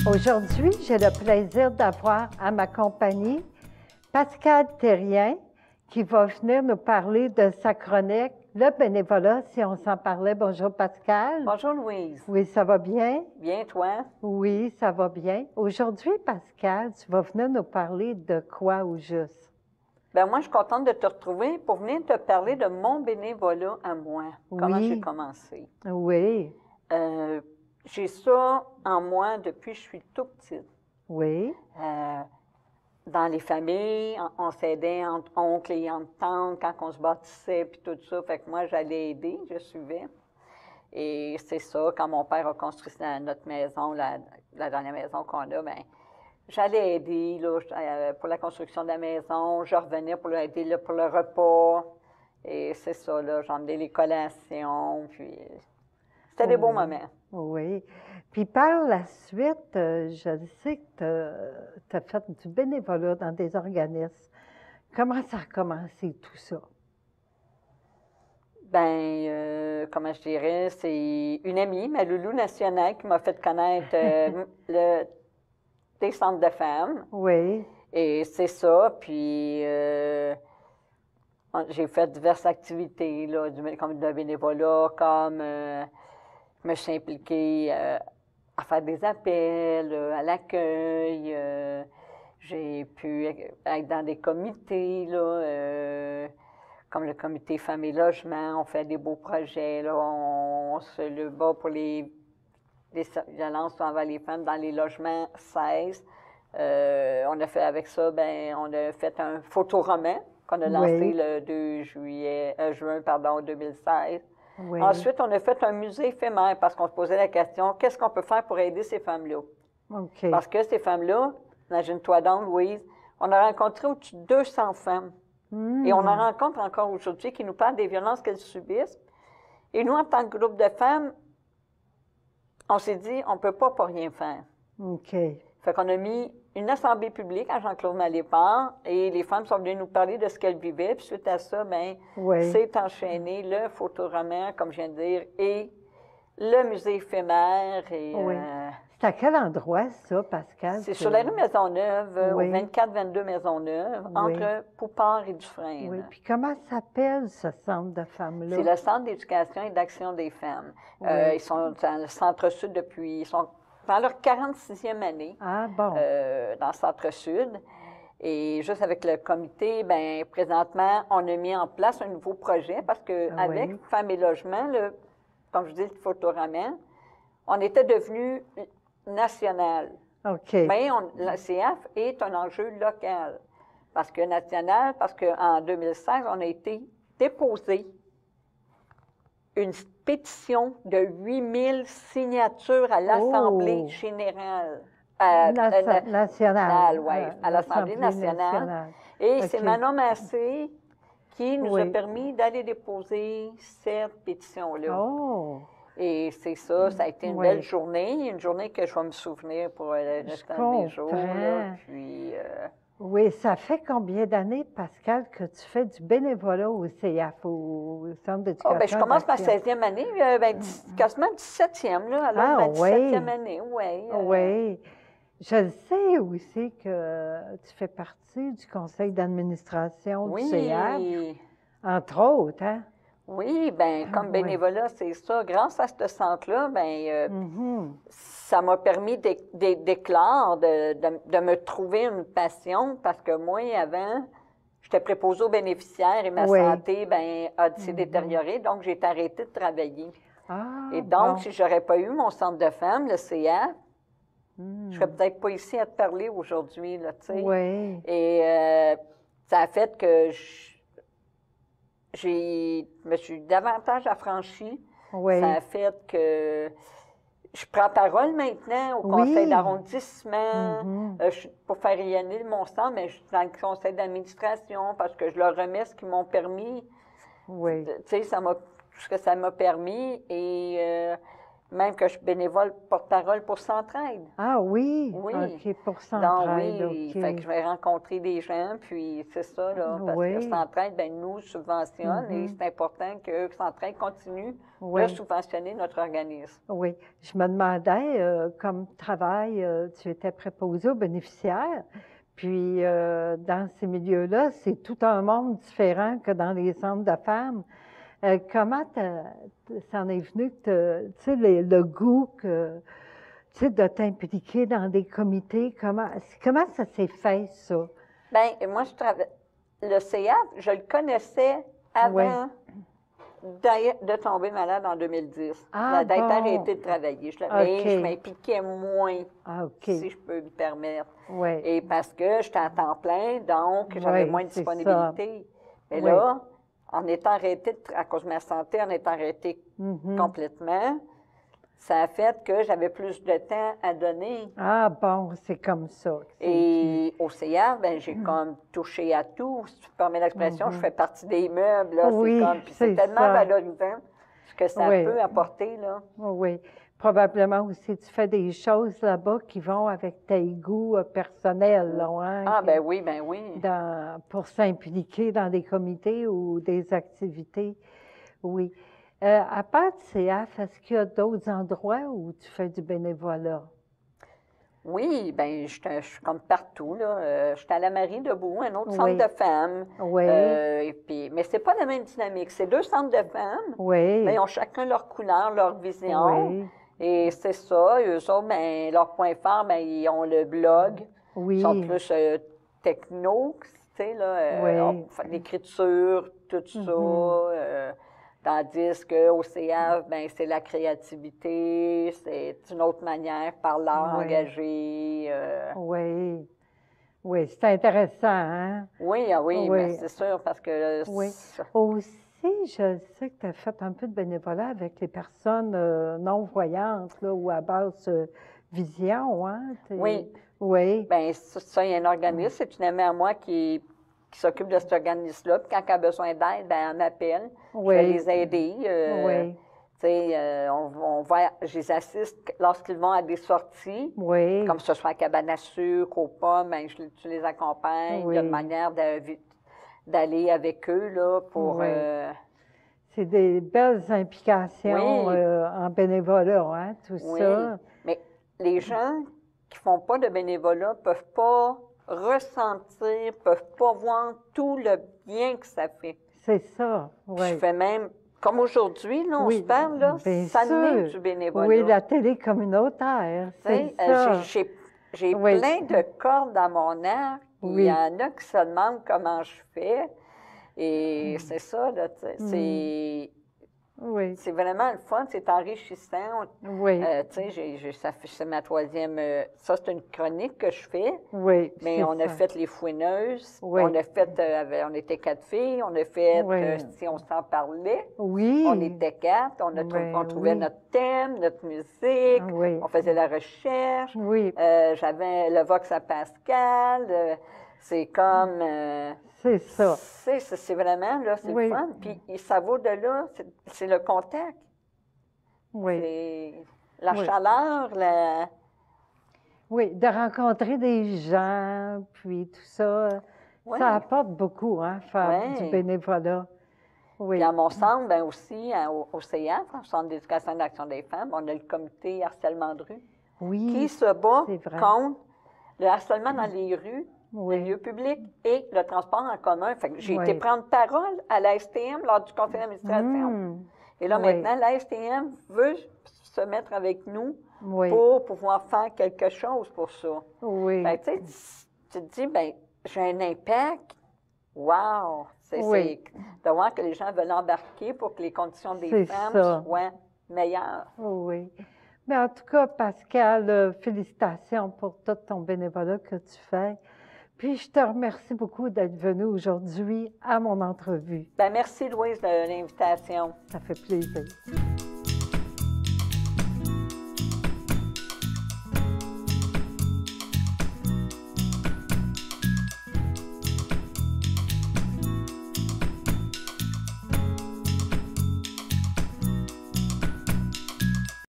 Aujourd'hui, j'ai le plaisir d'avoir à ma compagnie Pascale Thérien qui va venir nous parler de sa chronique « Le bénévolat, si on s'en parlait ». Bonjour Pascale. Bonjour Louise. Oui, ça va bien? Bien, toi? Oui, ça va bien. Aujourd'hui, Pascale, tu vas venir nous parler de quoi au juste? Bien, moi, je suis contente de te retrouver pour venir te parler de mon bénévolat à moi. Comment j'ai commencé. Oui. J'ai ça en moi depuis que je suis tout petite. Oui. Dans les familles, on s'aidait entre oncles et entre tantes quand on se bâtissait puis tout ça. Fait que moi, j'allais aider, je suivais. Et c'est ça, quand mon père a construit notre maison, la dernière maison qu'on a, bien, j'allais aider là, pour la construction de la maison. Je revenais pour aider là, pour le repas. Et c'est ça, là, j'emmenais les collations. Puis c'était des beaux moments. Oui. Puis par la suite, je sais que tu as fait du bénévolat dans des organismes. Comment ça a commencé tout ça? Bien, comment je dirais, c'est une amie, ma loulou nationale, qui m'a fait connaître des centres de femmes. Oui. Et c'est ça. Puis j'ai fait diverses activités, là, comme de bénévolat, comme je me suis impliquée à faire des appels, à l'accueil. J'ai pu être dans des comités, là, comme le comité Femmes et Logement. On fait des beaux projets, là. On se bat pour les violences envers les femmes dans les logements 16. On a fait avec ça, ben, on a fait un photoroman qu'on a lancé le 2 juin 2016. Oui. Ensuite, on a fait un musée éphémère parce qu'on se posait la question, qu'est-ce qu'on peut faire pour aider ces femmes-là? OK. Parce que ces femmes-là, imagine-toi donc, Louise, on a rencontré au-dessus de 200 femmes. Et on en rencontre encore aujourd'hui qui nous parlent des violences qu'elles subissent. Et nous, en tant que groupe de femmes, on s'est dit, on ne peut pas rien faire. OK. Fait qu'on a mis une assemblée publique à Jean-Claude Malépart et les femmes sont venues nous parler de ce qu'elles vivaient. Puis suite à ça, bien, c'est enchaîné le photoroman, comme je viens de dire, et le musée éphémère. Et, c'est à quel endroit, ça, Pascal? C'est sur la rue Maisonneuve, au 24-22 Maisonneuve, entre Poupart et Dufresne. Oui, puis comment s'appelle ce centre de femmes-là? C'est le Centre d'éducation et d'action des femmes. Ils sont dans le Centre-Sud depuis... Ils sont dans leur 46e année dans le Centre-Sud. Et juste avec le comité, bien, présentement, on a mis en place un nouveau projet parce qu'avec Femmes et Logement, comme je dis, le photoroman, on était devenu national. OK. Mais la CF est un enjeu local. Parce qu'en 2016, on a été déposé une pétition de 8000 signatures à l'Assemblée générale. Nationale. Oui, à l'Assemblée nationale. Et c'est Manon Massé qui nous a permis d'aller déposer cette pétition-là. Oh! Et c'est ça, ça a été une belle journée, une journée que je vais me souvenir pour le restant de mes jours. Là, puis, oui, ça fait combien d'années, Pascal, que tu fais du bénévolat au CF, au Centre d'éducation? Je commence ma 16e année, quasiment 17e, là, alors ma 17e année, oui. Oui. Je sais aussi que tu fais partie du conseil d'administration du CF, entre autres, hein? Oui, bien, comme bénévolat, c'est ça. Grâce à ce centre-là, bien, ça m'a permis d'éclore, de me trouver une passion, parce que moi, avant, j'étais préposée aux bénéficiaires et ma santé, bien, s'est détériorée, donc j'ai arrêté de travailler. Et donc, si je n'aurais pas eu mon centre de femmes, le CA, je ne serais peut-être pas ici à te parler aujourd'hui, là, tu sais. Oui. Et ça a fait que je me suis davantage affranchie. Ça a fait que je prends parole maintenant au conseil d'arrondissement pour faire rayonner mon centre, mais je suis dans le conseil d'administration parce que je leur remets ce qu'ils m'ont permis. Tu sais, ce que ça m'a permis. Et même que je suis bénévole porte-parole pour Centraide. Ah oui? Oui. OK, pour Donc Centraide, oui, OK. fait que je vais rencontrer des gens, puis c'est ça, là, parce que Oui. Centraide, ben nous subventionne et Mhm. c'est important que Centraide continue de Oui, subventionner notre organisme. oui. Je me demandais, comme travail, tu étais préposé aux bénéficiaires, puis dans ces milieux-là, c'est tout un monde différent que dans les centres de femmes. Comment ça en est venu que tu sais, le goût que, tu sais, de t'impliquer dans des comités? Comment ça s'est fait, ça? Bien, moi, le CA, je le connaissais avant de tomber malade en 2010, Ah d'être bon? arrêtée de travailler. Mais OK. je m'impliquais moins, Ah, OK. si je peux me permettre. Oui. Et parce que j'étais à temps plein, donc j'avais Oui, moins de c'est ça. disponibilité. Mais Oui. là, en étant arrêtée, à cause de ma santé, en étant arrêtée Mhm. complètement, ça a fait que j'avais plus de temps à donner. Ah bon, c'est comme ça. Et au CA, ben, j'ai comme touché à tout. Si tu me permets l'expression, je fais partie des meubles. Là, Oui, puis c'est c'est tellement ça. valorisant ce que ça Oui. peut apporter. Là. Oui. Probablement aussi, tu fais des choses là-bas qui vont avec tes goûts personnels, là, hein, Ah, ben oui. pour s'impliquer dans des comités ou des activités. Oui. À part de CF, est-ce qu'il y a d'autres endroits où tu fais du bénévolat? Oui, bien, je suis comme partout, là. Je suis à la Marie debout, un autre Oui. centre de femmes. Oui. Mais c'est pas la même dynamique. C'est deux centres de femmes, Oui. mais ils ont chacun leur couleur, leur vision. Oui. Et c'est ça, eux autres, ben, leur point fort, ben, ils ont le blog. Oui. Ils sont plus techno, tu sais, là, Oui. l'écriture, tout ça. Tandis qu'au CA, ben, c'est la créativité, c'est une autre manière, par l'art Oui. engagé. Oui. Oui, c'est intéressant, hein? Oui, Oui. mais c'est sûr, parce que... Oui. Aussi, je sais que tu as fait un peu de bénévolat avec les personnes non-voyantes, là, ou à basse vision, hein? Oui. Oui. Bien, ça, il y a un organisme, c'est une amie à moi qui s'occupe de cet organisme-là. Puis quand elle a besoin d'aide, ben, elle m'appelle. Oui. Je vais les aider. Oui. Tu sais, je les assiste lorsqu'ils vont à des sorties. Oui. Comme ce soit à cabane à sucre, aux pommes, ben, tu les accompagnes. Oui. Il y a une manière d'aller avec eux, là, pour... Oui. C'est des belles implications Oui. en bénévolat, hein, tout Oui. ça. Mais les gens qui font pas de bénévolat peuvent pas ressentir, peuvent pas voir tout le bien que ça fait. C'est ça, oui. Je fais même, comme aujourd'hui, là, on se parle, là, bien ça sûr. naît du bénévolat. Oui, la télé communautaire, c'est ça. J'ai plein de cordes dans mon arc. Il y en a qui se demandent comment je fais. Et c'est ça, là, tu sais, c'est vraiment le fun, c'est enrichissant. Oui. Tu sais, c'est ma troisième... ça, c'est une chronique que je fais. Oui, Mais on a fait Les Fouineuses. Oui. On a fait... on était 4 filles. On a fait Si on s'en parlait. Oui. On était 4. On trouvait notre thème, notre musique. Oui. On faisait la recherche. Oui. J'avais le Vox à Pascal. C'est comme... c'est ça. C'est vraiment, là, c'est le fun. Puis ça vaut de là, c'est le contact. Oui. C'est la chaleur, Oui, de rencontrer des gens, puis tout ça, ça apporte beaucoup, hein, faire du bénévolat. Oui. Puis à mon centre, bien aussi, au CIAF, au Centre d'éducation et d'action des femmes, on a le comité harcèlement de rue qui se bat contre le harcèlement dans les rues, les lieux publics et le transport en commun. Fait que j'ai été prendre parole à la STM lors du conseil d'administration. Et là, maintenant, la STM veut se mettre avec nous pour pouvoir faire quelque chose pour ça. Oui. Ben, tu te dis, ben, j'ai un impact. Wow! C'est de voir que les gens veulent embarquer pour que les conditions des femmes soient meilleures. Oui. Mais en tout cas, Pascal, félicitations pour tout ton bénévolat que tu fais. Puis je te remercie beaucoup d'être venue aujourd'hui à mon entrevue. Bien, merci, Louise, de l'invitation. Ça fait plaisir.